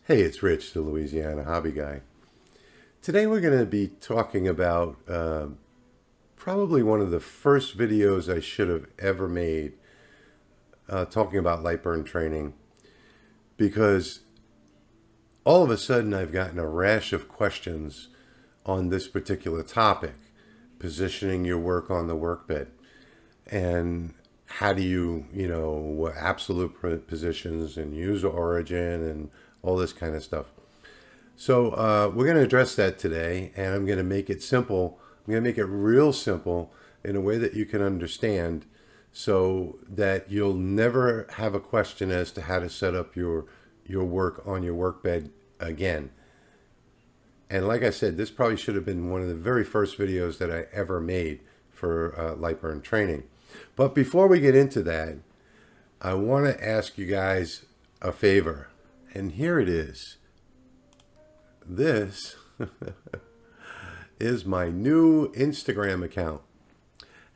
Hey, it's Rich, the Louisiana hobby guy. Today we're going to be talking about probably one of the first videos I should have ever made, talking about Lightburn training, because all of a sudden I've gotten a rash of questions on this particular topic, positioning your work on the workbed, and how do you, what absolute positions and user origin and all this kind of stuff. So we're going to address that today, and I'm going to make it simple. I'm going to make it real simple in a way that you can understand, so that you'll never have a question as to how to set up your work on your workbed again. And like I said, this probably should have been one of the very first videos that I ever made for Lightburn training. But before we get into that, I want to ask you guys a favor, and here it is. This is my new Instagram account,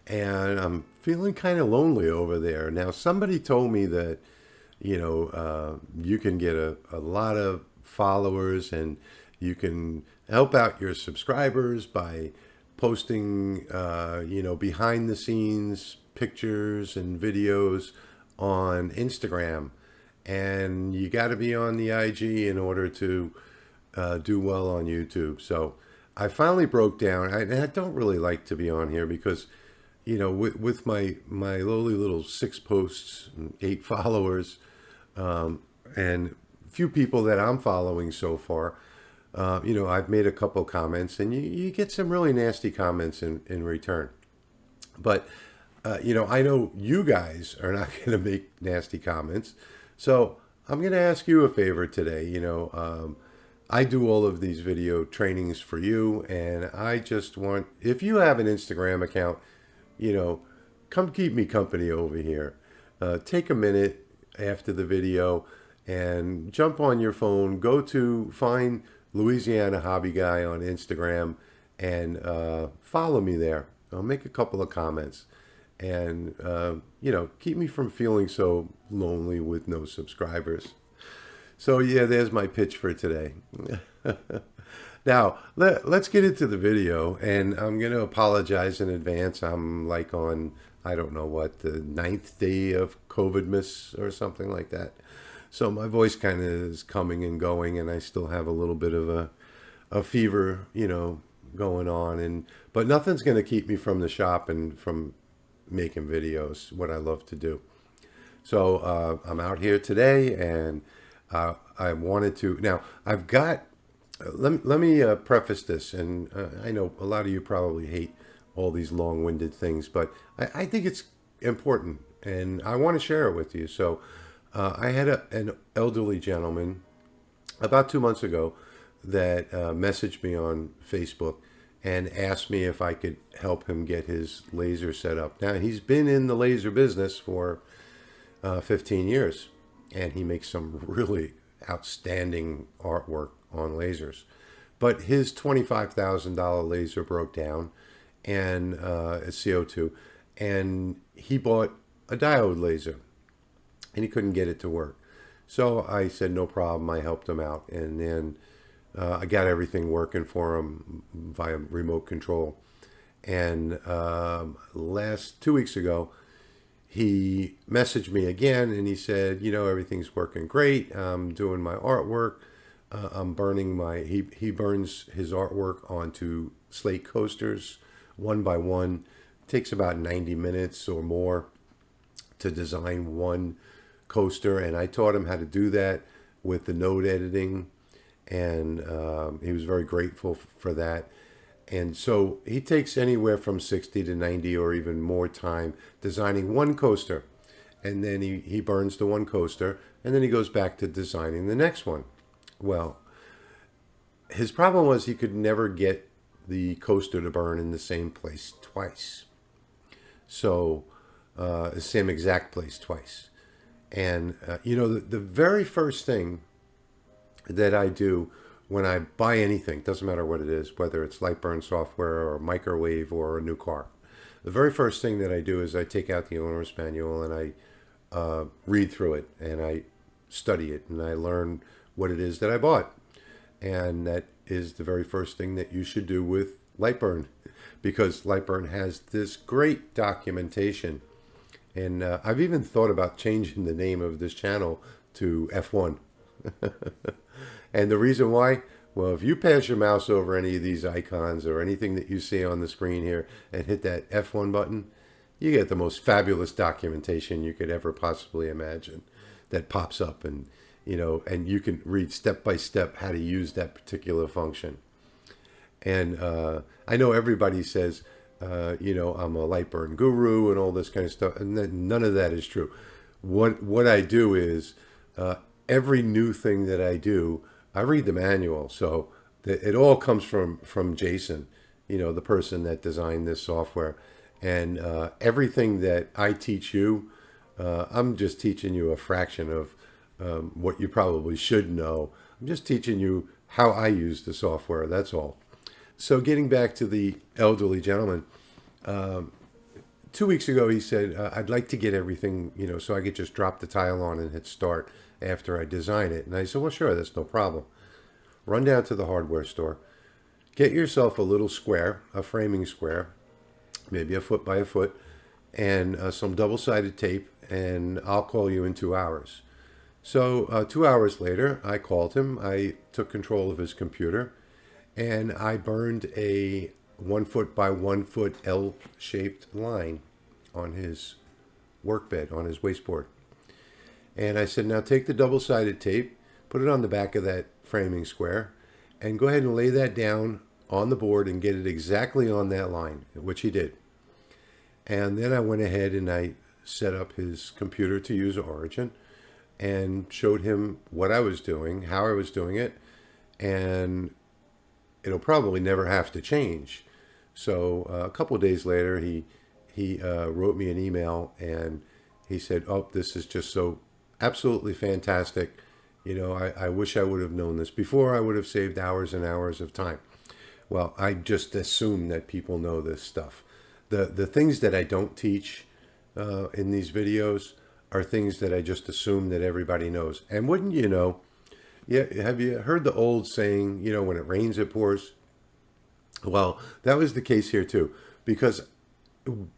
and I'm feeling kind of lonely over there. Now, somebody told me that, you can get a lot of followers and you can help out your subscribers by posting, behind the scenes pictures and videos on Instagram. And you got to be on the IG in order to do well on YouTube. So I finally broke down. And I don't really like to be on here because, with my lowly little 6 posts and 8 followers, and few people that I'm following so far, I've made a couple comments, and you get some really nasty comments in return. But, I know you guys are not going to make nasty comments. So I'm going to ask you a favor today. I do all of these video trainings for you, and I just want, if you have an Instagram account, come keep me company over here. Take a minute after the video and jump on your phone, find Louisiana Hobby Guy on Instagram, and follow me there. I'll make a couple of comments, and keep me from feeling so lonely with no subscribers. So yeah, there's my pitch for today. Now, let's get into the video, and I'm going to apologize in advance. I'm like on, I don't know what, the 9th day of COVID-miss or something like that. So my voice kind of is coming and going, and I still have a little bit of a fever, going on. But nothing's going to keep me from the shop and from making videos, what I love to do. So I'm out here today, and I wanted to, now I've got, let me preface this, and I know a lot of you probably hate all these long-winded things, but I think it's important, and I want to share it with you. So I had an elderly gentleman about 2 months ago that messaged me on Facebook and asked me if I could help him get his laser set up. Now, he's been in the laser business for 15 years, and he makes some really outstanding artwork on lasers. But his $25,000 laser broke down, and it's CO2, and he bought a diode laser, and he couldn't get it to work. So I said, no problem. I helped him out, and then I got everything working for him via remote control. And 2 weeks ago, he messaged me again, and he said, everything's working great. I'm doing my artwork. I'm burning he burns his artwork onto slate coasters one by one. It takes about 90 minutes or more to design one coaster, and I taught him how to do that with the node editing, and he was very grateful for that. And so he takes anywhere from 60 to 90 or even more time designing one coaster. And then he burns the one coaster, and then he goes back to designing the next one. Well, his problem was he could never get the coaster to burn in the same place twice. So, the same exact place twice. And, the very first thing that I do when I buy anything, doesn't matter what it is, whether it's Lightburn software or a microwave or a new car, the very first thing that I do is I take out the owner's manual and I read through it, and I study it, and I learn what it is that I bought. And that is the very first thing that you should do with Lightburn, because Lightburn has this great documentation. And I've even thought about changing the name of this channel to F1. And the reason why? Well, if you pass your mouse over any of these icons or anything that you see on the screen here and hit that F1 button, you get the most fabulous documentation you could ever possibly imagine that pops up, and and you can read step by step how to use that particular function. And I know everybody says, I'm a Lightburn guru and all this kind of stuff, and none of that is true. What I do is every new thing that I do, I read the manual. So it all comes from Jason, the person that designed this software. And everything that I teach you, I'm just teaching you a fraction of what you probably should know. I'm just teaching you how I use the software, that's all. So getting back to the elderly gentleman, 2 weeks ago he said, I'd like to get everything, so I could just drop the tile on and hit start after I design it. And I said, well, sure, that's no problem. Run down to the hardware store, get yourself a little square, a framing square, maybe a foot by a foot, and some double-sided tape, and I'll call you in 2 hours. So 2 hours later, I called him. I took control of his computer, and I burned a 1 foot by 1 foot L-shaped line on his workbed, on his wasteboard. And I said, now take the double-sided tape, put it on the back of that framing square, and go ahead and lay that down on the board and get it exactly on that line, which he did. And then I went ahead and I set up his computer to use Origin and showed him what I was doing, how I was doing it, and it'll probably never have to change. So a couple of days later, he wrote me an email, and he said, oh, this is just so absolutely fantastic. I wish I would have known this before. I would have saved hours and hours of time. Well, I just assume that people know this stuff. The things that I don't teach in these videos are things that I just assume that everybody knows. And wouldn't you know, yeah, have you heard the old saying, when it rains, it pours? Well, that was the case here too, because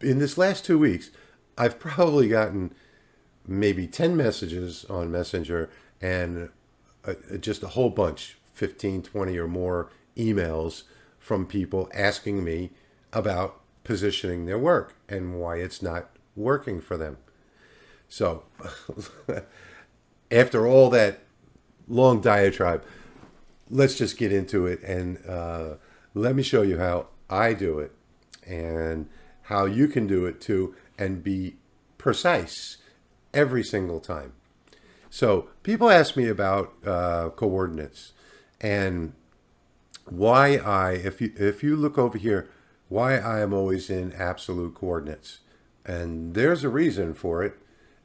in this last 2 weeks, I've probably gotten maybe 10 messages on Messenger and just a whole bunch, 15, 20 or more emails from people asking me about positioning their work and why it's not working for them. So after all that long diatribe, let's just get into it, and let me show you how I do it and how you can do it too and be precise every single time. So people ask me about coordinates and why if you look over here, why I am always in absolute coordinates. And there's a reason for it,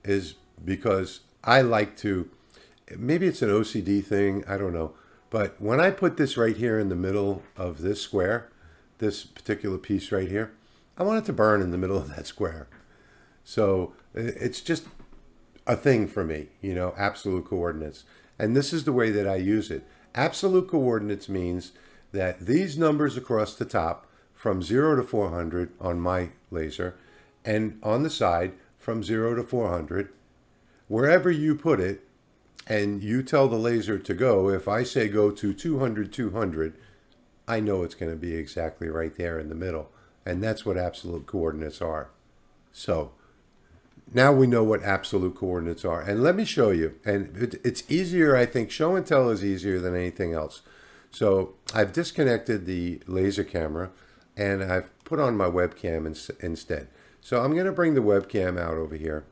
is because I like to, maybe it's an OCD thing, I don't know. But when I put this right here in the middle of this square, this particular piece right here, I want it to burn in the middle of that square. So it's just a thing for me, absolute coordinates. And this is the way that I use it. Absolute coordinates means that these numbers across the top, from 0 to 400 on my laser, and on the side from 0 to 400, wherever you put it, and you tell the laser to go, if I say go to 200, 200, I know it's going to be exactly right there in the middle. And that's what absolute coordinates are. So now we know what absolute coordinates are. And let me show you. And it's easier, I think. Show and tell is easier than anything else. So I've disconnected the laser camera, and I've put on my webcam instead. So I'm going to bring the webcam out over here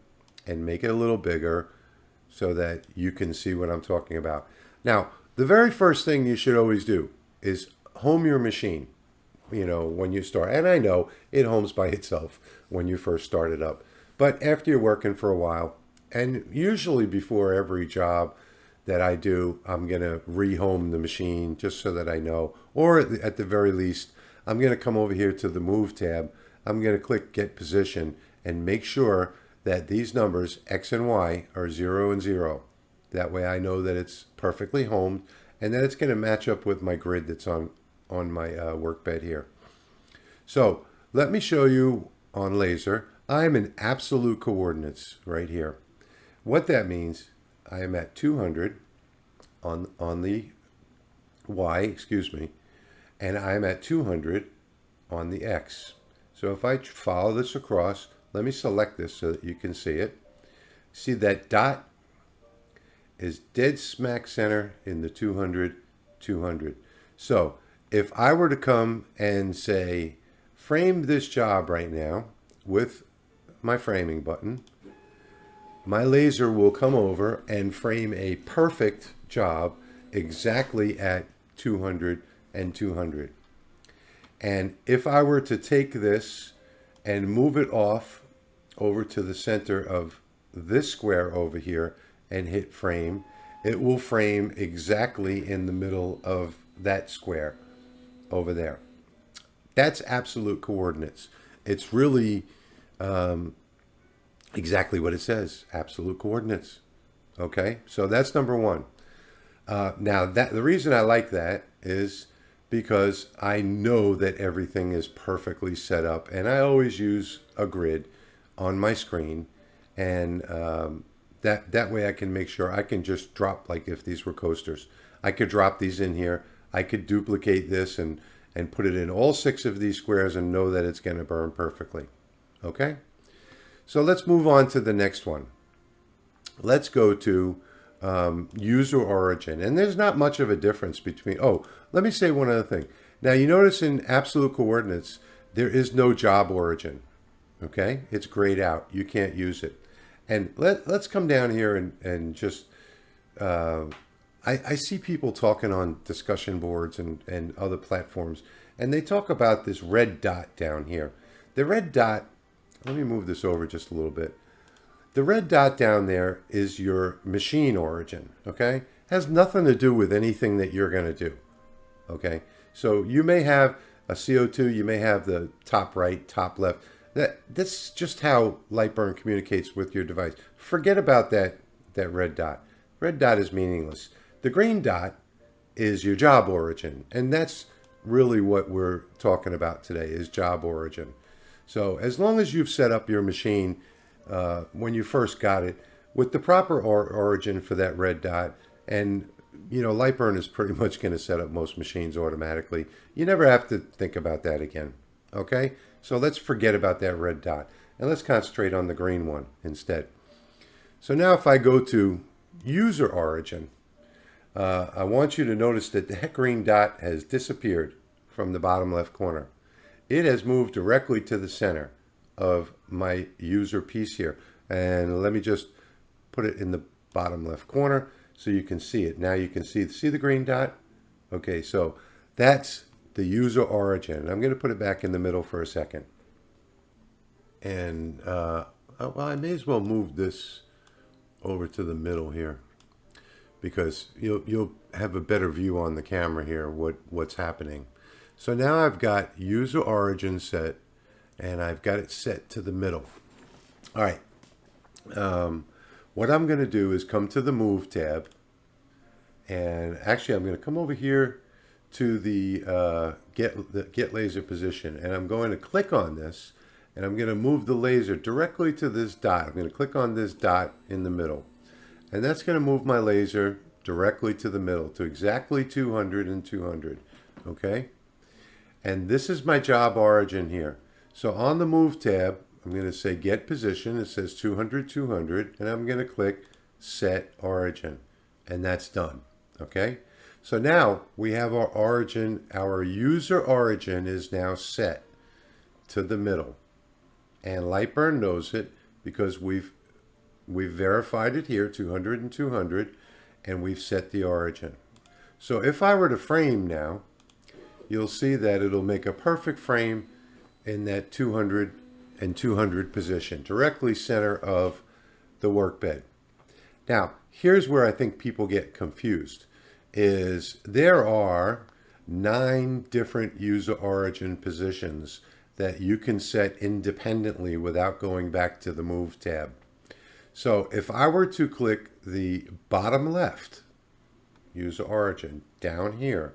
and make it a little bigger so that you can see what I'm talking about. Now, the very first thing you should always do is home your machine, when you start. And I know it homes by itself when you first start it up. But after you're working for a while, and usually before every job that I do, I'm going to rehome the machine just so that I know. Or at the very least, I'm going to come over here to the Move tab. I'm going to click Get Position and make sure that these numbers, X and Y, are 0 and 0. That way I know that it's perfectly homed and that it's going to match up with my grid that's on my work bed here. So let me show you on laser. I'm in absolute coordinates right here. What that means, I am at 200 on the Y, excuse me, and I'm at 200 on the X. So if I follow this across, let me select this so that you can see it. See that dot is dead smack center in the 200, 200. So if I were to come and say, frame this job right now with my framing button, my laser will come over and frame a perfect job exactly at 200 and 200. And if I were to take this and move it off over to the center of this square over here and hit frame, it will frame exactly in the middle of that square over there. That's absolute coordinates. It's really exactly what it says, absolute coordinates. Okay, so that's number one. Now, the reason I like that is because I know that everything is perfectly set up, and I always use a grid on my screen, and that way I can make sure I can just drop, like if these were coasters, I could drop these in here. I could duplicate this and put it in all 6 of these squares and know that it's going to burn perfectly. Okay, so let's move on to the next one. Let's go to user origin, and there's not much of a difference between, let me say one other thing. Now you notice in absolute coordinates there is no job origin. Okay, it's grayed out, you can't use it. And let's come down here and just I see people talking on discussion boards and other platforms, and they talk about this red dot down here. The red dot, let me move this over just a little bit. The red dot down there is your machine origin, okay? Has nothing to do with anything that you're going to do, okay? So you may have a CO2, you may have the top right, top left. That's just how Lightburn communicates with your device. Forget about that red dot. Red dot is meaningless. The green dot is your job origin, and that's really what we're talking about today, is job origin. So as long as you've set up your machine when you first got it with the proper origin for that red dot, and you know, Lightburn is pretty much going to set up most machines automatically. You never have to think about that again. Okay, so let's forget about that red dot and let's concentrate on the green one instead. So now if I go to user origin, I want you to notice that that green dot has disappeared from the bottom left corner. It has moved directly to the center of my user piece here. And let me just put it in the bottom left corner so you can see it. Now you can see the green dot? Okay, so that's the user origin. I'm going to put it back in the middle for a second. And, well, I may as well move this over to the middle here, because you'll have a better view on the camera here what's happening. So now I've got user origin set, and I've got it set to the middle. All right. What I'm going to do is come to the Move tab, and actually I'm going to come over here to the Get Laser Position, and I'm going to click on this, and I'm going to move the laser directly to this dot. I'm going to click on this dot in the middle, and that's going to move my laser directly to the middle, to exactly 200 and 200. Okay? And this is my job origin here. So on the Move tab, I'm going to say Get Position. It says 200, 200, and I'm going to click Set Origin, and that's done. Okay? So now we have our origin, our user origin is now set to the middle. And Lightburn knows it because we've verified it here, 200 and 200, and we've set the origin. So if I were to frame now, you'll see that it'll make a perfect frame in that 200 and 200 position, directly center of the workbed. Now, here's where I think people get confused, is there are 9 different user origin positions that you can set independently without going back to the Move tab. So if I were to click the bottom left, user origin, down here,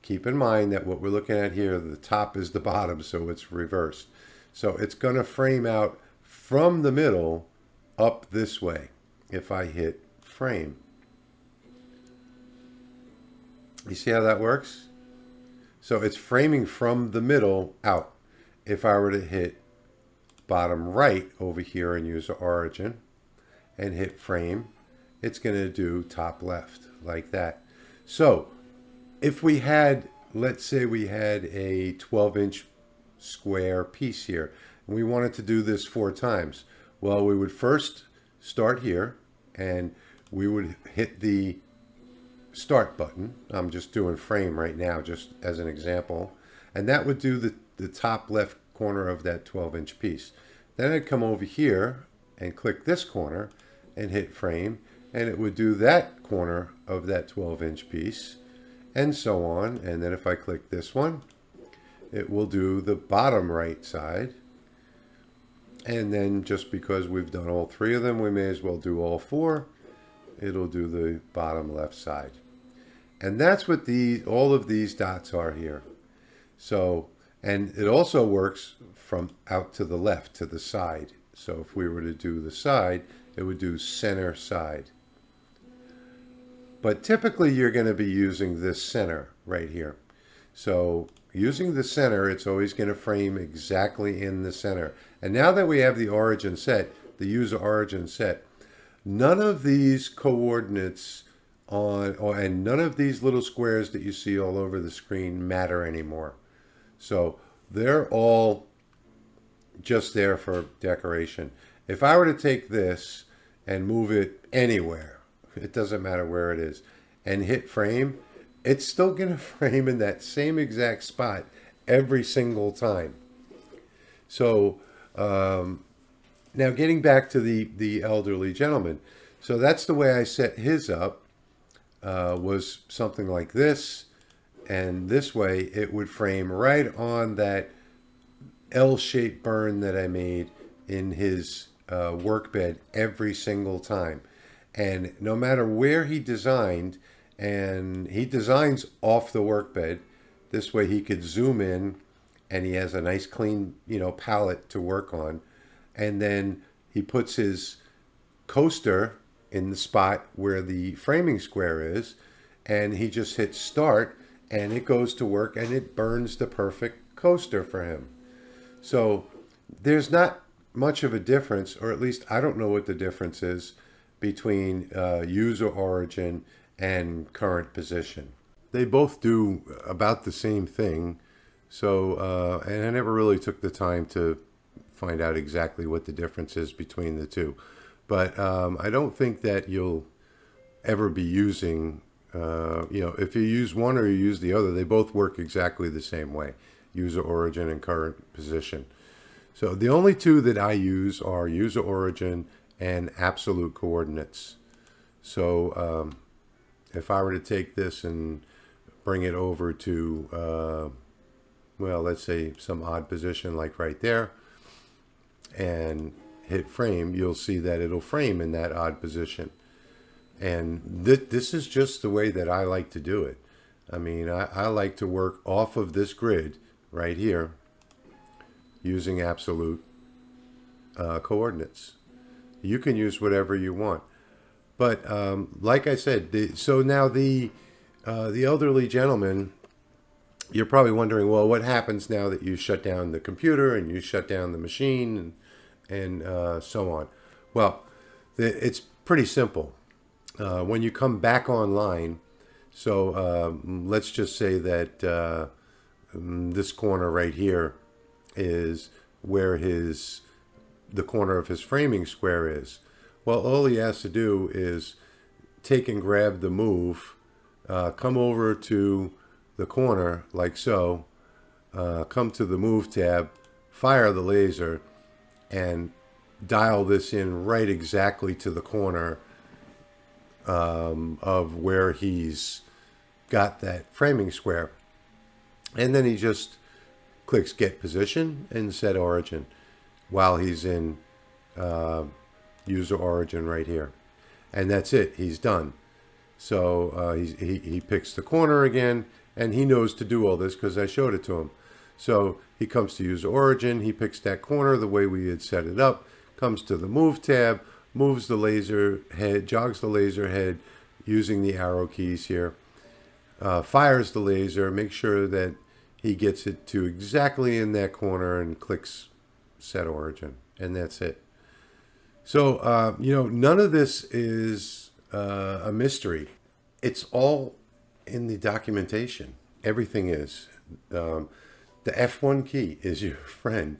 keep in mind that what we're looking at here, the top is the bottom, so it's reversed. So it's going to frame out from the middle up this way if I hit frame. You see how that works? So it's framing from the middle out. If I were to hit bottom right over here in user origin and hit frame, it's going to do top left like that. So if we had, let's say we had a 12-inch square piece here and we wanted to do this 4 times, well, we would first start here and we would hit the start button. I'm just doing frame right now just as an example, and that would do the top left corner of that 12-inch piece. Then I'd come over here and click this corner and hit frame, and it would do that corner of that 12-inch piece, and so on. And then if I click this one, it will do the bottom right side. And then just because we've done all 3 of them, we may as well do all 4. It'll do the bottom left side. And that's what all of these dots are here. So, and it also works from out to the left, to the side. So if we were to do the side, it would do center side. But typically you're going to be using this center right here. So using the center, it's always going to frame exactly in the center. And now that we have the origin set, the user origin set, none of these coordinates and none of these little squares that you see all over the screen matter anymore. So they're all just there for decoration. If I were to take this and move it anywhere, it doesn't matter where it is, and hit frame, it's still going to frame in that same exact spot every single time. So now getting back to the elderly gentleman. So that's the way I set his up, was something like this. And this way it would frame right on that L-shaped burn that I made in his workbed every single time. And no matter where he designed, and he designs off the workbed, this way he could zoom in and he has a nice clean, palette to work on. And then he puts his coaster in the spot where the framing square is, and he just hits start and it goes to work and it burns the perfect coaster for him. So there's not much of a difference, or at least I don't know what the difference is between user origin and current position. They both do about the same thing. So, and I never really took the time to find out exactly what the difference is between the two. But I don't think that you'll ever be using, if you use one or you use the other, they both work exactly the same way, user origin and current position. So the only two that I use are user origin and absolute coordinates. So if I were to take this and bring it over to, well, let's say some odd position like right there, and hit frame, you'll see that it'll frame in that odd position. And this is just the way that I like to do it. I mean, I like to work off of this grid right here using absolute coordinates. You can use whatever you want. But like I said, so now the elderly gentleman, you're probably wondering, well, what happens now that you shut down the computer and you shut down the machine and so on? Well, it's pretty simple. When you come back online, so let's just say that this corner right here is where the corner of his framing square is. Well, all he has to do is take and grab the move, come over to the corner like so, come to the move tab, fire the laser, and dial this in right exactly to the corner of where he's got that framing square. And then he just clicks get position and set origin while he's in user origin right here. And that's it. He's done. So he picks the corner again, and he knows to do all this because I showed it to him. So he comes to user origin, he picks that corner the way we had set it up, comes to the move tab, moves the laser head, jogs the laser head using the arrow keys here, fires the laser, makes sure that he gets it to exactly in that corner and clicks set origin, and that's it. So, you know, none of this is a mystery. It's all in the documentation. Everything is. The F1 key is your friend.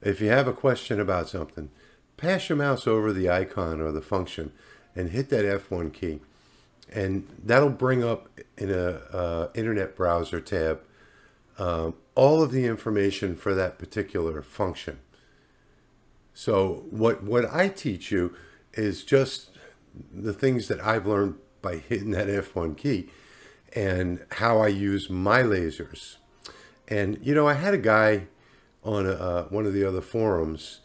If you have a question about something, pass your mouse over the icon or the function and hit that F1 key. And that'll bring up in a internet browser tab all of the information for that particular function. So what I teach you is just the things that I've learned by hitting that F1 key and how I use my lasers. And, you know, I had a guy on one of the other forums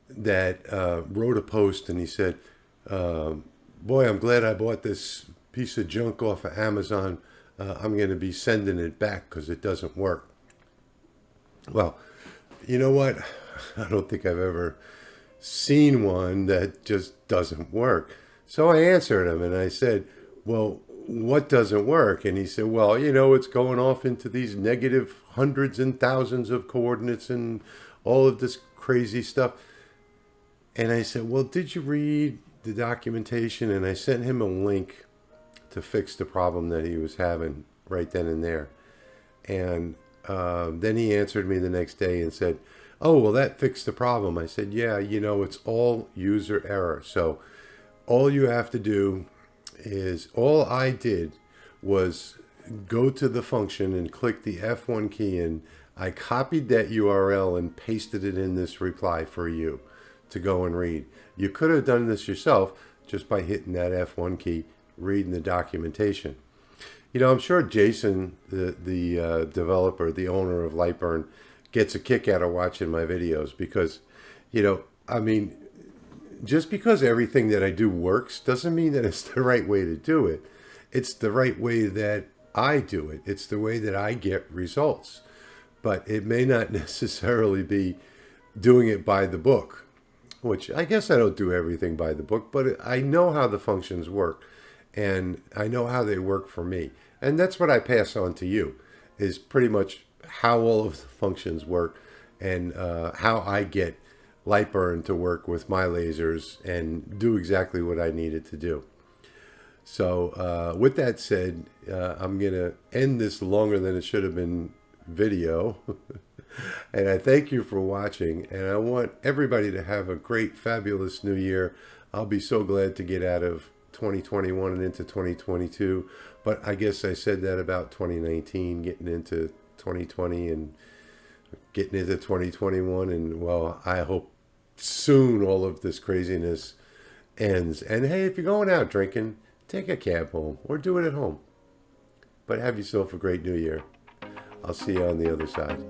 that wrote a post, and he said, boy, I'm glad I bought this piece of junk off of Amazon. I'm going to be sending it back because it doesn't work. Well, you know what? I don't think I've ever seen one that just doesn't work. So I answered him and I said, well, what doesn't work? And he said, well, you know, it's going off into these negative hundreds and thousands of coordinates and all of this crazy stuff. And I said, well, did you read the documentation? And I sent him a link to fix the problem that he was having right then and there. And then he answered me the next day and said, oh, well, that fixed the problem. I said, yeah, you know, it's all user error. So all you have to do is, all I did was go to the function and click the F1 key, and I copied that URL and pasted it in this reply for you to go and read. You could have done this yourself just by hitting that F1 key, reading the documentation. You know, I'm sure Jason, the developer, the owner of Lightburn, gets a kick out of watching my videos because, you know, I mean, just because everything that I do works doesn't mean that it's the right way to do it. It's the right way that I do it. It's the way that I get results. But it may not necessarily be doing it by the book, which I guess I don't do everything by the book, but I know how the functions work and I know how they work for me. And that's what I pass on to you, is pretty much how all of the functions work and how I get Lightburn to work with my lasers and do exactly what I need it to do. So with that said, I'm going to end this longer than it should have been video. And I thank you for watching, and I want everybody to have a great, fabulous new year. I'll be so glad to get out of 2021 and into 2022, but I guess I said that about 2019, getting into 2020 and getting into 2021, and well, I hope soon all of this craziness ends. And hey, if you're going out drinking, take a cab home or do it at home. But have yourself a great new year. I'll see you on the other side.